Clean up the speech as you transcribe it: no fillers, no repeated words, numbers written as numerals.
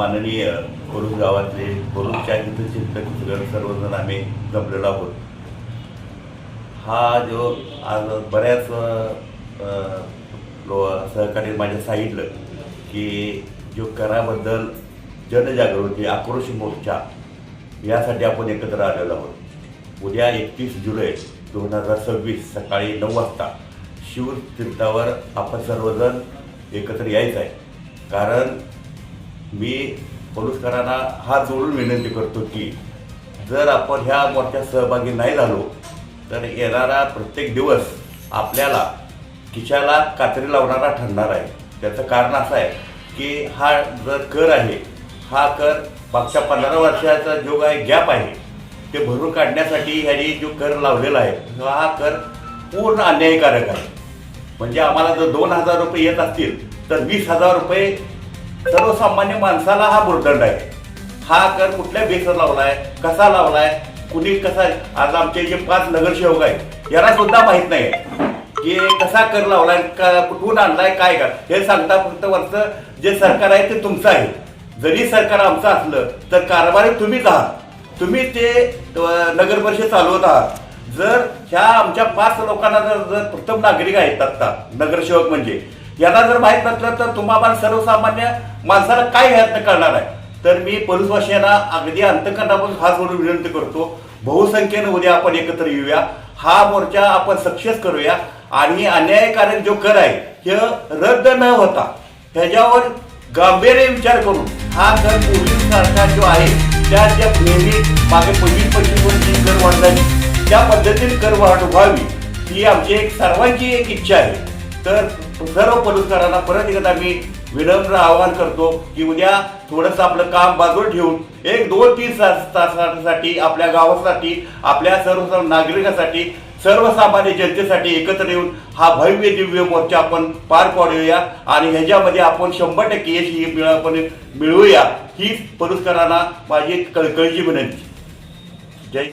माननीय कोरुस गावातले कोरुसच्या हितचिंतक सर्वजण आम्ही जमलेलो आहोत। हा जो आज बऱ्याच सहकारी माझ्या सांगितलं की जो कराबद्दल जनजागृती आक्रोश मोर्चा यासाठी आपण एकत्र आलेलो आहोत। उद्या 31 जुलै 2026 सकाळी 9 वाजता शिवतीर्थावर आपण सर्वजण एकत्र यायचं आहे। कारण मी पोलीसकरांना हात जोडून विनंती करतो की जर आपण ह्या मोर्चात सहभागी नाही झालो तर येणारा प्रत्येक दिवस आपल्याला खिशाला कात्री लावणारा ठरणार आहे। त्याचं कारण असं आहे की हा जर कर आहे, हा कर मागच्या 15 वर्षाचा जो काही गॅप आहे ते भरून काढण्यासाठी ह्यांनी जो कर लावलेला आहे हा कर पूर्ण अन्यायकारक आहे। म्हणजे आम्हाला जर 2000 रुपये येत असतील तर 20,000 रुपये सर्वसामान्य माणसाला हा भुर्दंड आहे। हा कर कुठल्या बेसवर लावलाय, कसा लावलाय, कुणी कसा, आज आमचे जे 5 नगरसेवक आहेत यांना सुद्धा माहीत नाही की कसा कर लावलाय, कुठून आणलाय, काय कर हे सांगता। फक्त वरचं जे सरकार आहे ते तुमचं आहे। जरी सरकार आमचं असलं तर कारभारी तुम्हीच आहात, तुम्ही ते नगर परिषद चालवत आहात। जर ह्या आमच्या 5 लोकांना जर प्रथम नागरिक आहेत आता नगरसेवक म्हणजे यांना जर माहीत नसलं तर तुम्हाला सर्वसामान्य माणसाला काय ह्यातनं करणार आहे। तर मी पोलीसवासियांना अगदी अंतकरणापासून हात जोडून विनंती करतो, बहुसंख्येनं उद्या आपण एकत्र येऊया, हा मोर्चा आपण सक्सेस करूया आणि अन्यायकारक जो कर आहे हे रद्द न होता ह्याच्यावर गांभीर्य विचार करून हा कर पूर्वीसारखा जो आहे त्या नेहमी मागे 25-25 वर्षी कर वाढ झाली त्या पद्धतीने कर वाढ व्हावी ही आमची एक सर्वांची एक इच्छा आहे। तर सर्व पोलीसकरांना परत एकदा मी विनम्र आवाहन करतो की उद्या थोडंसं आपलं काम बाजूला ठेवून 1-2-3 तासासाठी आपल्या गावासाठी, आपल्या सर्व नागरिकांसाठी, सर्वसामान्य जनतेसाठी एकत्र येऊन हा भव्य दिव्य मोर्चा आपण पार पाडूया आणि ह्याच्यामध्ये आपण 100% यश ही आपण मिळवूया ही पोलीसकरांना माझी कळकळीची विनंती। जय